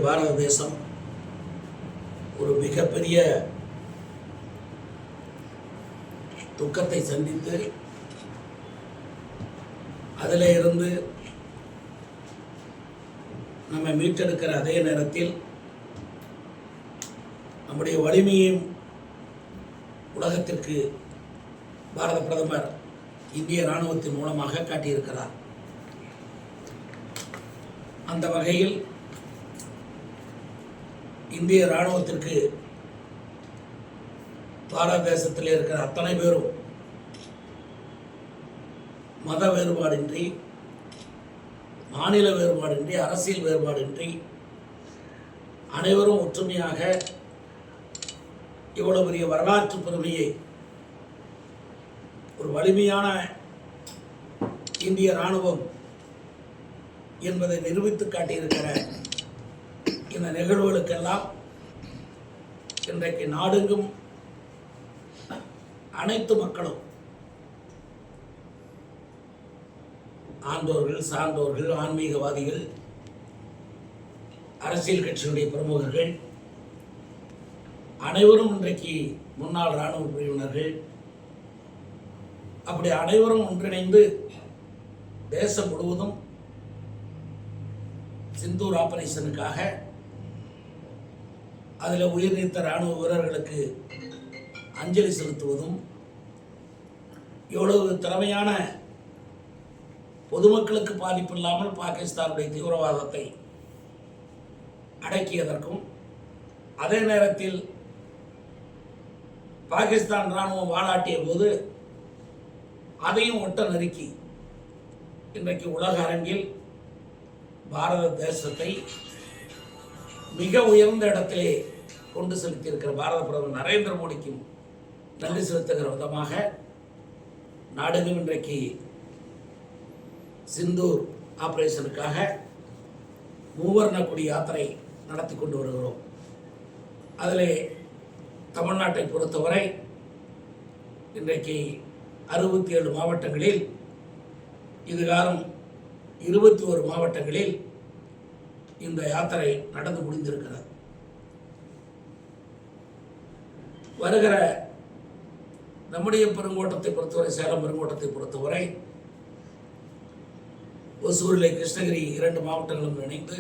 பாரத தேசம் ஒரு மிகப்பெரிய துக்கத்தை சந்தித்து அதில் இருந்து நம்மை மீட்டெடுக்கிற அதே நேரத்தில் நம்முடைய வலிமையும் உலகத்திற்கு பாரத பிரதமர் இந்திய இராணுவத்தின் மூலமாக காட்டியிருக்கிறார். அந்த வகையில் இந்திய இராணுவத்திற்கு பாரத தேசத்தில் இருக்கிற அத்தனை பேரும் மத வேறுபாடின்றி, மாநில வேறுபாடின்றி, அரசியல் வேறுபாடின்றி அனைவரும் ஒற்றுமையாக இவ்வளவு பெரிய வரலாற்று பெருமையை ஒரு வலிமையான இந்திய இராணுவம் என்பதை நிரூபித்து காட்டியிருக்கிற இந்த நிகழ்வுகளுக்கெல்லாம் இன்றைக்கு நாடெங்கும் அனைத்து மக்களும், ஆண்டோர்கள், சான்றோர்கள், ஆன்மீகவாதிகள், அரசியல் கட்சிகளுடைய பிரமுகர்கள் அனைவரும் இன்றைக்கு முன்னாள் இராணுவ பிரிவினர்கள், அப்படி அனைவரும் ஒன்றிணைந்து தேசம் முழுவதும் சிந்தூர் ஆபரேஷனுக்காக அதில் உயிர் நீத்த இராணுவ வீரர்களுக்கு அஞ்சலி செலுத்துவதும், எவ்வளவு திறமையான பொதுமக்களுக்கு பாதிப்பு இல்லாமல் பாகிஸ்தானுடைய தீவிரவாதத்தை அடக்கியதற்கும், அதே நேரத்தில் பாகிஸ்தான் இராணுவம் வாலாட்டிய போது அதையும் ஒட்ட நெருக்கி இன்றைக்கு உலக அரங்கில் பாரத தேசத்தை மிக உயர்ந்த இடத்திலே கொண்டு செலுத்தியிருக்கிற பாரத பிரதமர் நரேந்திர மோடிக்கும் நன்றி செலுத்துகிற விதமாக நாடெங்கும் இன்றைக்கு சிந்தூர் ஆபரேஷனுக்காக மூவர்ண கொடி யாத்திரை நடத்தி கொண்டு வருகிறோம். அதிலே தமிழ்நாட்டை பொறுத்தவரை இன்றைக்கு 67 மாவட்டங்களில், இதுகாலம் 21 மாவட்டங்களில் இந்த யாத்திரை நடந்து முடிந்திருக்கிறது. வருகிற நம்முடைய பெருங்கோட்டத்தை பொறுத்தவரை, சேலம் பெருங்கோட்டத்தை பொறுத்தவரை ஒசூரிலே கிருஷ்ணகிரி 2 மாவட்டங்களும் இணைந்து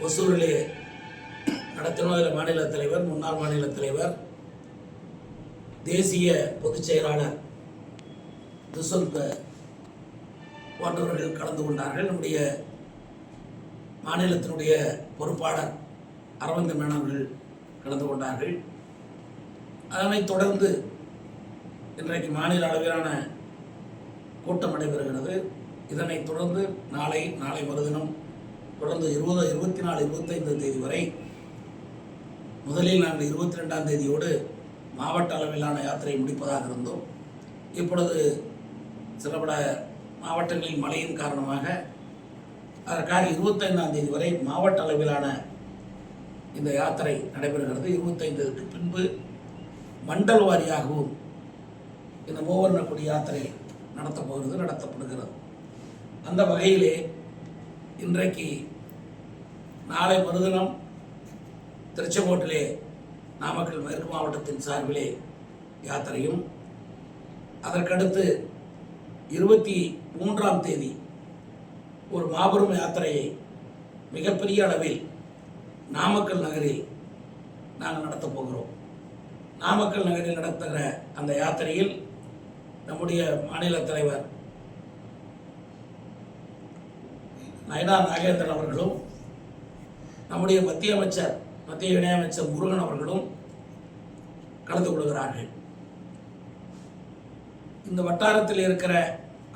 ஒசூரிலே நடத்தினோம். அதில் மாநில தலைவர், முன்னாள் மாநில தலைவர், தேசிய பொதுச் செயலாளர் துஷ்யந்த் போன்றவர்கள் கலந்து கொண்டார்கள். நம்முடைய மாநிலத்தினுடைய பொறுப்பாளர் அரவிந்த் மேனன் அவர்கள் கலந்து கொண்டார்கள். அதனைத் தொடர்ந்து இன்றைக்கு மாநில அளவிலான கூட்டம் நடைபெறுகிறது. இதனைத் தொடர்ந்து நாளை மறுதினம் தொடர்ந்து 20, 24, 25 தேதி வரை, முதலில் நாங்கள் 22ஆம் தேதியோடு மாவட்ட அளவிலான யாத்திரை முடிப்பதாக இருந்தோம். இப்பொழுது சில பல மாவட்டங்களில் மழையின் காரணமாக அதற்காக 25ஆம் தேதி வரை மாவட்ட அளவிலான இந்த யாத்திரை நடைபெறுகிறது. 25க்கு பின்பு மண்டல வாரியாகவும் இந்த மூவர்ண கொடி யாத்திரை நடத்தப்படுகிறது. அந்த வகையிலே இன்றைக்கு நாளை மறுதினம் திருச்செங்கோட்டிலே நாமக்கல் மேற்கு மாவட்டத்தின் சார்பிலே யாத்திரையும், அதற்கடுத்து 23ஆம் தேதி ஒரு மாபெரும் யாத்திரையை மிகப்பெரிய அளவில் நாமக்கல் நகரில் நாங்கள் நடத்தப் போகிறோம். நாமக்கல் நகரில் நடத்துகிற அந்த யாத்திரையில் நம்முடைய மாநில தலைவர் நயனா நாகேந்திரன் அவர்களும், நம்முடைய மத்திய இணையமைச்சர் முருகன் அவர்களும் கலந்து கொள்கிறார்கள். இந்த வட்டாரத்தில் இருக்கிற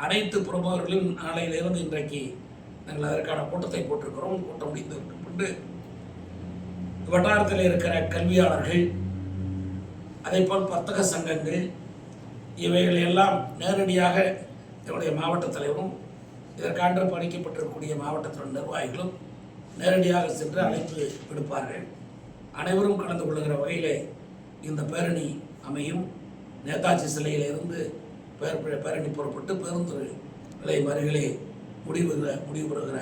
அனைத்து பிரமுகர்களும் நாளையிலிருந்து இன்றைக்கு நாங்கள் அதற்கான கூட்டத்தை போட்டிருக்கிறோம். கூட்டம் முடிந்ததற்கு பின்பு வட்டாரத்தில் இருக்கிற கல்வியாளர்கள், அதேபோல் வர்த்தக சங்கங்கள், இவைகள் எல்லாம் நேரடியாக என்னுடைய மாவட்ட தலைவரும் இதற்காண்டு பணிக்கப்பட்டிருக்கக்கூடிய மாவட்டத்தின் நிர்வாகிகளும் நேரடியாக சென்று அழைப்பு விடுப்பார்கள். அனைவரும் கலந்து கொள்ளுகிற வகையிலே இந்த பேரணி அமையும். நேதாஜி சிலையிலிருந்து பேரணி புறப்பட்டு பேருந்து நிலையம் அருகிலே முடிவு பெறுகிற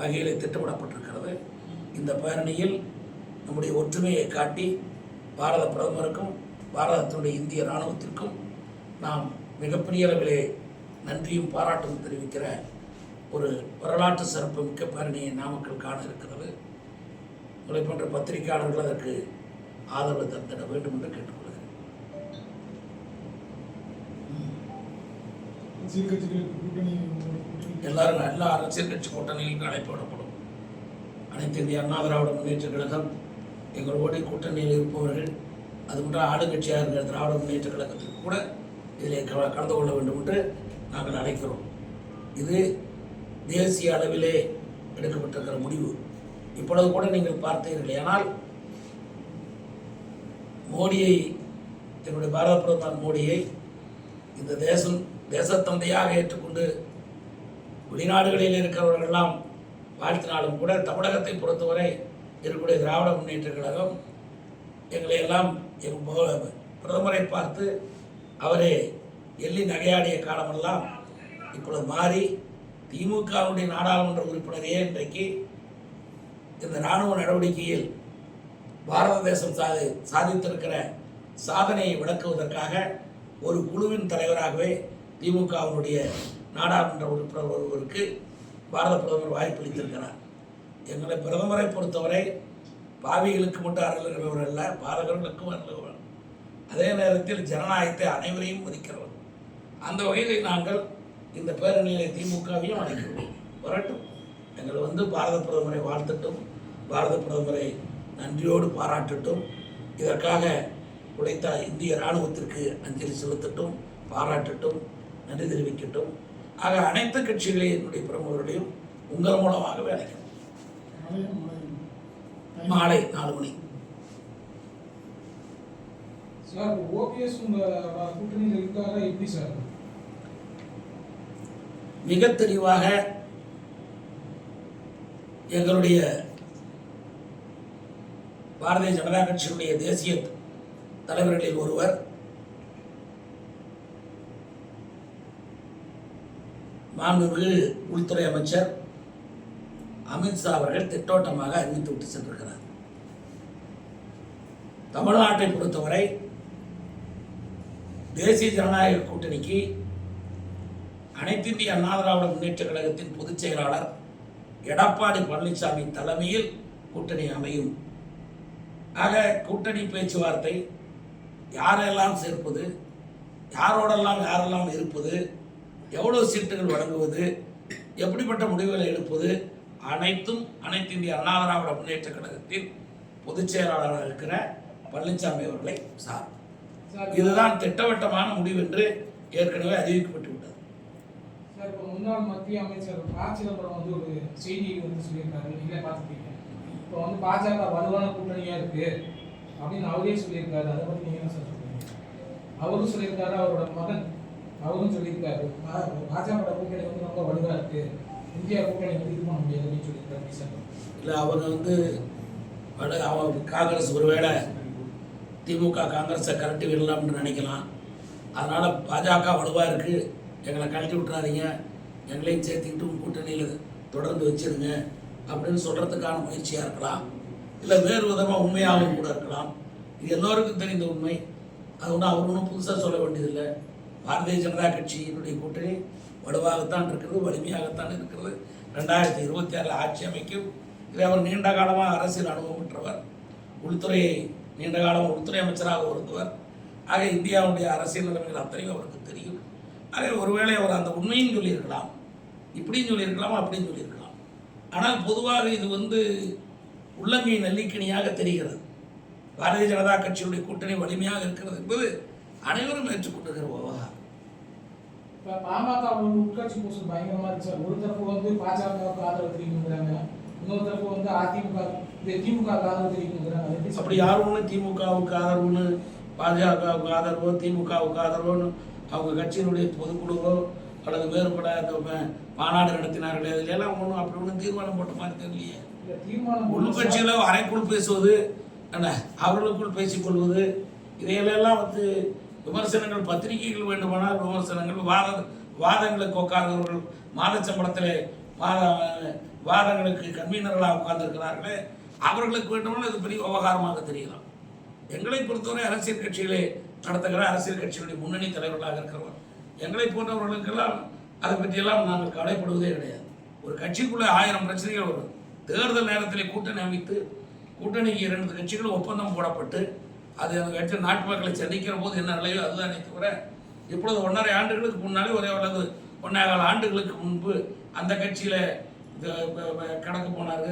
வகையிலே திட்டமிடப்பட்டிருக்கிறது. இந்த பேரணியில் நம்முடைய ஒற்றுமையை காட்டி பாரத பிரதமருக்கும் பாரதத்தினுடைய இந்திய இராணுவத்திற்கும் நாம் மிகப்பெரிய அளவிலே நன்றியும் பாராட்டும் தெரிவிக்கிற ஒரு வரலாற்று சிறப்பு மிக்க பேரணியை நாமக்கல் காண இருக்கிறது. உங்களை போன்ற பத்திரிகையாளர்கள் அதற்கு ஆதரவு தந்திட வேண்டும் என்று கேட்டுக்கொள்கிறேன். எல்லாரும் எல்லா அரசியல் கட்சி கூட்டணிகளுக்கும் அழைப்பு விடப்படும். அனைத்து இந்திய அண்ணா திராவிட முன்னேற்ற கழகம் எங்களோட கூட்டணியில் இருப்பவர்கள், அது போன்ற ஆளுங்கட்சியாக இருக்கிற திராவிட முன்னேற்ற கழகத்திற்கு கூட இதில் கலந்து கொள்ள வேண்டும் என்று நாங்கள் அழைக்கிறோம். இது தேசிய அளவிலே எடுக்கப்பட்டிருக்கிற முடிவு. இப்பொழுது கூட நீங்கள் பார்த்தீர்கள். ஆனால் மோடியை, என்னுடைய பாரத பிரதமர் மோடியை இந்த தேசத்தந்தையாக ஏற்றுக்கொண்டு வெளிநாடுகளில் இருக்கிறவர்களெல்லாம் வாழ்த்தினாலும் கூட தமிழகத்தை பொறுத்தவரை இருக்கக்கூடிய திராவிட முன்னேற்ற கழகம் எங்களை எல்லாம் பிரதமரை பார்த்து அவரே எள்ளி நகையாடிய காலமெல்லாம் இப்பொழுது மாறி திமுகவுடைய நாடாளுமன்ற உறுப்பினரையே இன்றைக்கு இந்த இராணுவ நடவடிக்கையில் பாரத தேசம் சாதித்திருக்கிற சாதனையை விளக்குவதற்காக ஒரு குழுவின் தலைவராகவே திமுகவினுடைய நாடாளுமன்ற உறுப்பினர் ஒருவருக்கு பாரத பிரதமர் வாய்ப்பளித்திருக்கிறார். எங்களை பிரதமரை பொறுத்தவரை பாவிகளுக்கு மட்டும் அருள்கிறவர் அல்ல, பாரதர்களுக்கும் அருள்கிறவர். அதே நேரத்தில் ஜனநாயகத்தை அனைவரையும் மதிக்கிறவர். அந்த வகையில் நாங்கள் இந்த பேரணியிலே திமுகவையும் அழைக்கிறோம். வரட்டும், எங்களை பாரத பிரதமரை வாழ்த்தட்டும், பாரத பிரதமரை நன்றியோடு பாராட்டட்டும். இதற்காக உழைத்த இந்திய இராணுவத்திற்கு அஞ்சலி செலுத்தட்டும், பாராட்டட்டும், நன்றி தெரிவிக்கட்டும். ஆக அனைத்து கட்சிகளையும் என்னுடைய பிரமுகர்களையும் உங்கள் மூலமாகவே அழைக்கணும். மாலை 4 மணி. சார், ஓபிஎஸ் கூட்டணியில் இருக்காங்க, எப்படி சார்? மிக தெளிவாக எங்களுடைய பாரதிய ஜனதா கட்சியினுடைய தேசிய தலைவர்களில் ஒருவர் மாண்புமிகு உள்துறை அமைச்சர் அமித்ஷா அவர்கள் திட்டவட்டமாக அறிவித்து விட்டு சென்றிருக்கிறார். தமிழ்நாட்டை பொறுத்தவரை தேசிய ஜனநாயக கூட்டணிக்கு அனைத்து இந்திய அண்ணா திராவிட முன்னேற்ற கழகத்தின் பொதுச் செயலாளர் எடப்பாடி பழனிசாமி தலைமையில் கூட்டணி அமையும். ஆக கூட்டணி பேச்சுவார்த்தை யாரெல்லாம் சேர்ப்பது, யாரெல்லாம் இருப்பது, எவ்வளவு சீட்டுகள் வழங்குவது, எப்படிப்பட்ட முடிவுகளை எடுப்பது, அனைத்தும் அனைத்து இந்திய அண்ணா திராவிட முன்னேற்ற கழகத்தின் பொதுச் செயலாளராக இருக்கிற பழனிசாமி அவர்களை சார். இதுதான் திட்டவட்டமான முடிவு என்று ஏற்கனவே அறிவிக்கப்பட்டு விட்டது. சார், இப்போ முன்னாள் மத்திய அமைச்சர் ப. சிதம்பரம் ஒரு செய்தி சொல்லியிருக்காரு, நீங்களே பார்த்துருக்கீங்க. இப்போ பாஜக வலுவான கூட்டணியா இருக்கு அப்படின்னு அவரே சொல்லியிருக்காரு. அதை பற்றி நீங்க என்ன சார் சொல்றீங்க? அவரும் சொல்லியிருக்காரு, அவரோட மகன் அவரும் சொல்லியிருக்காரு, பாஜக கூட்டணி ரொம்ப வலுவா இருக்கு, இந்தியா கூட்டணி இது பண்ண முடியாது அப்படின்னு சொல்லியிருக்காரு சார். இல்லை, அவங்க காங்கிரஸ் ஒருவேளை திமுக காங்கிரஸை கரட்டி விடலாம்னு நினைக்கலாம். அதனால் பாஜக வலுவாக இருக்குது, எங்களை கழட்டி விட்டுறாதீங்க, எங்களையும் சேர்த்துக்கிட்டு கூட்டணியில் தொடர்ந்து வச்சிருங்க அப்படின்னு சொல்கிறதுக்கான முயற்சியாக இருக்கலாம். இல்லை வேறு விதமாக உண்மையாகவும் கூட இருக்கலாம். இது எல்லோருக்கும் தெரிந்த உண்மை. அது அவர் ஒன்றும் புதுசாக சொல்ல வேண்டியதில்லை. பாரதிய ஜனதா கட்சியினுடைய கூட்டணி வலுவாகத்தான் இருக்கிறது, வலிமையாகத்தான் இருக்கிறது. 2026 ஆட்சி அமைக்கும். இதை அவர் நீண்ட காலமாக அரசியல் அனுபவம் பெற்றவர், நீண்ட காலமாக உள்துறை அமைச்சராக இருந்தவர். ஆக இந்தியாவுடைய அரசியல் நிலைமைகள் அத்தனையும் அவருக்கு தெரியும். ஆக ஒருவேளை அவர் அந்த உண்மையும் சொல்லியிருக்கலாம், இப்படியும் சொல்லியிருக்கலாம், அப்படியும் சொல்லியிருக்கலாம். ஆனால் பொதுவாக இது உள்ளங்கை நெல்லிக்கணியாக தெரிகிறது. பாரதிய ஜனதா கட்சியுடைய கூட்டணி வலிமையாக இருக்கிறது என்பது அனைவரும் ஏற்றுக்கொண்டிருக்கிற விவகாரம். பாமக உட்கட்சி பூசல் பயங்கரமா இருக்கு சார். ஒரு தரப்பு பாஜகவுக்கு ஆதரவு தெரிவிக்கிறாங்க, இன்னொரு தரப்பு அதிமுக திமுக ஆதரவு தெரிவிக்கிறாங்க. அப்படி யாரும் திமுகவுக்கு ஆதரவுன்னு, பாஜகவுக்கு ஆதரவோ திமுகவுக்கு ஆதரவோன்னு அவங்க கட்சியினுடைய பொதுக்குழுவோ அல்லது வேறுபட அந்த மாநாடு நடத்தினார்களே, அதிலெல்லாம் ஒன்றும் அப்படி ஒன்றும் தீர்மானம் போட்ட மாதிரி தெரியலையே. உள்கட்சியில் அறைக்குள் பேசுவது, அவர்களுக்குள் பேசிக்கொள்வது, இதையெல்லாம் விமர்சனங்கள், பத்திரிகைகள் வேண்டுமானால் விமர்சனங்கள், வாதங்களுக்கு உட்கார்ந்தவர்கள் மாத சம்பளத்தில் வாதங்களுக்கு கன்வீனர்களாக உட்கார்ந்துருக்கிறார்களே, அவர்களுக்கு வேண்டுமானால் இது பெரிய விவகாரமாக தெரியலாம். எங்களை பொறுத்தவரை அரசியல் கட்சிகளை நடத்துகிற அரசியல் கட்சிகளுடைய முன்னணி தலைவர்களாக இருக்கிறவர் எங்களை போன்றவர்களுக்கெல்லாம் அதை பற்றியெல்லாம் நாங்கள் கவலைப்படுவதே கிடையாது. ஒரு கட்சிக்குள்ளே 1000 பிரச்சனைகள் வரும். தேர்தல் நேரத்தில் கூட்டணி அமைத்து கூட்டணிக்கு 2 கட்சிகளும் ஒப்பந்தம் போடப்பட்டு அது அந்த கட்சி நாட்டு மக்களை சந்திக்கிற போது என்ன நிலையோ அதுதான் தவிர இப்பொழுது 1.5 ஆண்டுகளுக்கு முன்னாலே அல்லது 1.25 ஆண்டுகளுக்கு முன்பு அந்த கட்சியில் கணக்கு போனார்,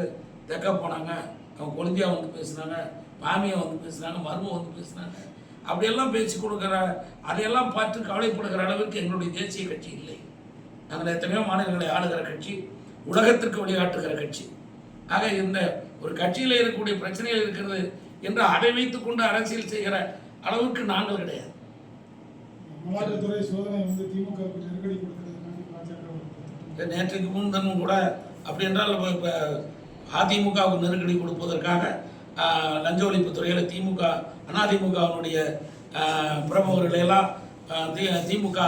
தெக்க போனாங்க, அவங்க கொழுந்தியா வந்து பேசுனாங்க, மாமியை வந்து பேசுனாங்க, மருமை வந்து பேசுனாங்க, அப்படியெல்லாம் பேச்சு கொடுக்குற அதையெல்லாம் பார்த்து கவலைப்படுகிற அளவுக்கு எங்களுடைய தேசிய கட்சி இல்லை. நாங்கள் எத்தனையோ மாநிலங்களை ஆளுகிற கட்சி, உலகத்திற்கு வழிகாட்டுகிற கட்சி. ஆக இந்த ஒரு கட்சியில் இருக்கக்கூடிய பிரச்சனைகள் இருக்கிறது என்று அதை வைத்துக் கொண்டு அரசியல் செய்கிற அளவுக்கு நாங்கள் கிடையாது. அமலாக்கத்துறை சோதனை வந்து திமுக நெருக்கடி நேற்றுக்கு முன்தினம் கூட அப்படி என்றால் இப்போ அதிமுகவுக்கு நெருக்கடி கொடுப்பதற்காக லஞ்ச ஒழிப்புத்துறையில் திமுக அதிமுகவினுடைய பிரமுகர்களையெல்லாம் திமுக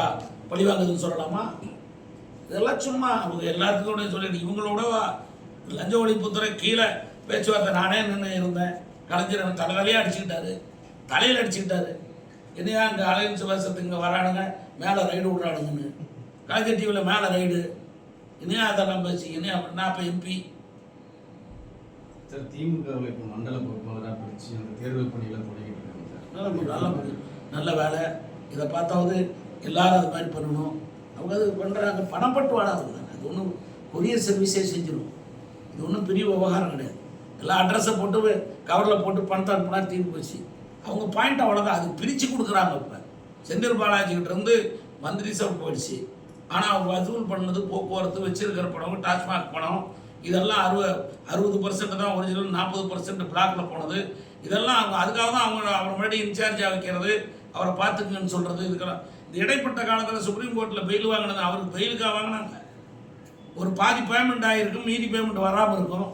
பழிவாங்குதுன்னு சொல்லலாமா? இதெல்லாம் சும்மா அவங்க எல்லாத்துக்கூட சொல்லிட்டு இவங்களோட லஞ்ச ஒழிப்புத்துறை கீழே பேச்சுவார்த்தை நானே நின்று இருந்தேன். கலைஞர் தலையிலே அடிச்சுக்கிட்டாரு, தலையில் அடிச்சுக்கிட்டாரு. என்னையா இங்கே அலையன்ஸ் வருஷத்துக்கு இங்கே வரானுங்க, மேலே ரைடு விடுறானுங்கன்னு. கலைஞர் டிவியில் மேலே ரைடு, என்னையா அதெல்லாம் பேசி என்னையா அப்படின்னா அப்போ எம்பி சார் திமுகவில் இப்போ மண்டல பொறுப்பாளராக பிடிச்சி அந்த தேர்தல் பணிகளை தொடங்கிட்டு இருக்காங்க. நல்ல வேலை. இதை பார்த்தாவது எல்லாரும் அது மாதிரி பண்ணணும். அவங்க அது பண்ணுறாங்க, பணம் பட்டுவாடா தானே. அது ஒன்றும் கொரியர் சர்வீஸே செஞ்சிடும். இது ஒன்றும் பெரிய விவகாரம் கிடையாது. எல்லா அட்ரஸை போட்டு கவரில் போட்டு பணத்தை அனுப்புனா தீர்ந்து போச்சு. அவங்க பாயிண்ட் அவ்வளோதான். அது பிரித்து கொடுக்குறாங்க. இப்போ செந்தில் பாலாஜிக்கிட்ட இருந்து மந்திரி சபை போயிடுச்சு. ஆனால் வசூல் பண்ணது போக்குவரத்து, வச்சிருக்கிற பணம், டாஸ்மாக் பணம், இதெல்லாம் 60% தான் ஒரிஜினல், 40% பிளாக்ல போனது. இதெல்லாம் அவங்க அதுக்காக தான் அவர் முன்னாடி இன்சார்ஜாக வைக்கிறது, அவரை பார்த்துக்குங்கன்னு சொல்கிறது. இதுக்கெல்லாம் இந்த இடைப்பட்ட காலத்தில் சுப்ரீம் கோர்ட்டில் பெயில் வாங்கினது அவருக்கு பெயிலுக்காக வாங்கினாங்க. ஒரு பாதி பேமெண்ட் ஆகிருக்கும், மீதி பேமெண்ட் வராமல் இருக்கும்.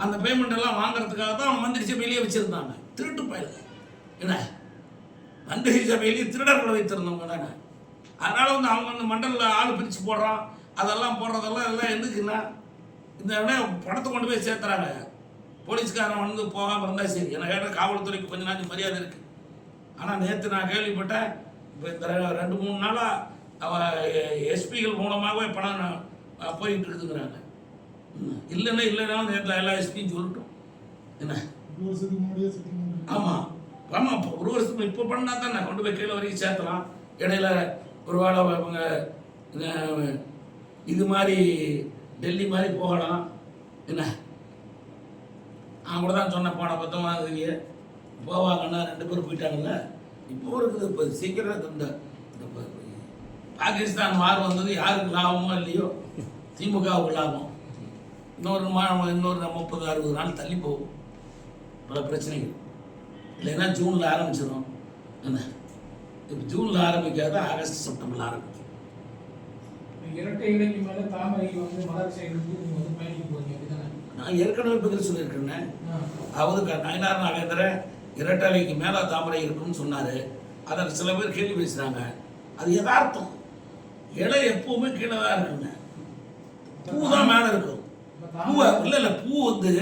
அந்த பேமெண்ட் எல்லாம் வாங்குறதுக்காக தான் அவங்க மந்திரி சபையிலேயே வச்சுருந்தாங்க. திருட்டு பயில என்ன மந்திரி சபையிலேயே திருடர்களை வைத்திருந்தவங்க தானே. அதனால் வந்து அவங்க வந்து மண்டலில் ஆள் பிரித்து போடுறான், அதெல்லாம் போடுறதெல்லாம் எல்லாம் எதுக்குன்னா இந்த பணத்தை கொண்டு போய் சேர்த்துறாங்க. போலீஸ்காரன் வந்து போகாமல் இருந்தால் சரி. எனக்கு கேட்ட காவல்துறைக்கு கொஞ்சம் நாள் மரியாதை இருக்குது. ஆனால் நேற்று நான் கேள்விப்பட்டேன், இப்போ இந்த 2-3 நாளாக எஸ்பிகள் மூலமாகவே பணம் போயிட்டு இருக்குதுங்கிறாங்க. இல்லைன்னாலும் நேற்று எல்லா எஸ்பியும் சொல்லட்டும். என்ன ஆமாம் ஆமாம், இப்போ 1 வருஷத்துக்கு இப்போ பண்ணால் தான் நான் கொண்டு போய் கீழே வரைக்கும் சேர்த்தலாம். இடையில ஒரு வேளை அவங்க இது மாதிரி டெல்லி மாதிரி போகலாம். என்ன நான் கூட தான் சொன்னேன், போன 19 போவாங்கன்னா 2 பேர் போயிட்டாங்கல்ல. இப்போ இருக்குது. இப்போ சீக்கிரம் இந்த பாகிஸ்தான் வார் வந்தது யாருக்கு லாபமோ இல்லையோ திமுகவுக்கு லாபம். இன்னொரு 30-60 நாள் தள்ளி போகும் பல பிரச்சனைகள். இல்லைன்னா ஜூனில் ஆரம்பிச்சிடும். என்ன இப்போ ஜூனில் ஆரம்பிக்காத ஆகஸ்ட் செப்டம்பரில் ஆரம்பிக்கும். இரட்டை இலைக்கு மேலே தாமரை வந்து மலர் சைடுக்கு நீங்கள் வந்து பயணிக்க போறீங்க அப்படிதானே? நான் ஏற்கனவே பதில் சொல்லியிருக்கேன். அவது நயனார் நாகேந்திரன் இரட்டை இலைக்கு மேலே தாமரை இருக்குன்னு சொன்னார். அதை சில பேர் கேள்வி பேசுகிறாங்க. அது யதார்த்தம். இலை எப்பவுமே கீழே தான் இருக்குங்க, பூ தான் மேலே இருக்கும். பூவை இல்லை பூ வந்து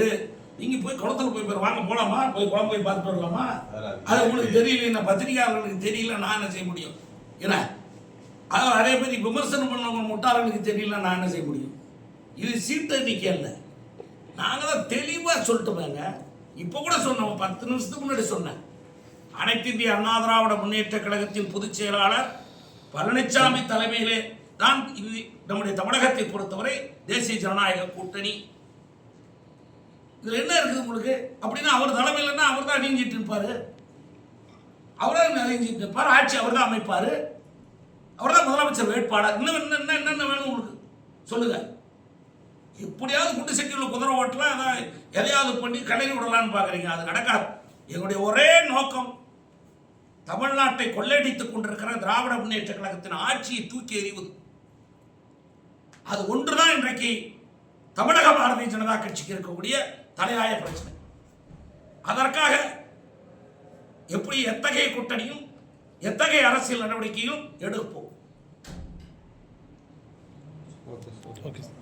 நீங்கள் போய் குளத்துல போய் வாங்க போகலாமா, போய் குளம் போய் பார்த்துட்டு வரலாமா? அது உங்களுக்கு தெரியல, பத்திரிகையாளர்களுக்கு தெரியல, நான் என்ன செய்ய முடியும்? ஏன்னா அதாவது அதே மாதிரி விமர்சனம் பண்ணவங்க முட்டாளர்களுக்கு தெரியல, நான் என்ன செய்ய முடியும்? இது சீட்டடிக்கை இல்லை. நாங்கள் தான் தெளிவாக சொல்லிட்டோமேங்க. இப்போ கூட சொன்னோம், 10 நிமிஷத்துக்கு முன்னாடி சொன்னேன். அனைத்து இந்திய அண்ணா திராவிட முன்னேற்ற கழகத்தின் பொதுச் செயலாளர் பழனிசாமி தலைமையிலே தான் இது நம்முடைய தமிழகத்தை பொறுத்தவரை தேசிய ஜனநாயக கூட்டணி. இதில் என்ன இருக்குது உங்களுக்கு? அப்படின்னா அவர் தலைமையிலன்னா அவர் தான் நீஞ்சிட்டு இருப்பார், நீஞ்சிட்டு இருப்பார். ஆட்சி அவர் தான் அமைப்பார், அவர் தான் முதலமைச்சர் வேட்பாளர். இன்னும் என்னென்ன வேணும் உங்களுக்கு சொல்லுங்க. எப்படியாவது குண்டு சட்டியில் குதிரை ஓட்டலாம், அதான் எதையாவது பண்ணி கடையில் விடலான்னு பார்க்குறீங்க. அது நடக்காது. எங்களுடைய ஒரே நோக்கம் தமிழ்நாட்டை கொள்ளையடித்துக் கொண்டிருக்கிற திராவிட முன்னேற்ற கழகத்தின் ஆட்சியை தூக்கி எறிவது. அது ஒன்றுதான் இன்றைக்கு தமிழக பாரதிய ஜனதா கட்சிக்கு இருக்கக்கூடிய தலையாய பிரச்சனை. அதற்காக எப்படி எத்தகைய கூட்டணியும் எத்தகைய அரசியல் நடவடிக்கையும் எடுப்போம். Okay sir.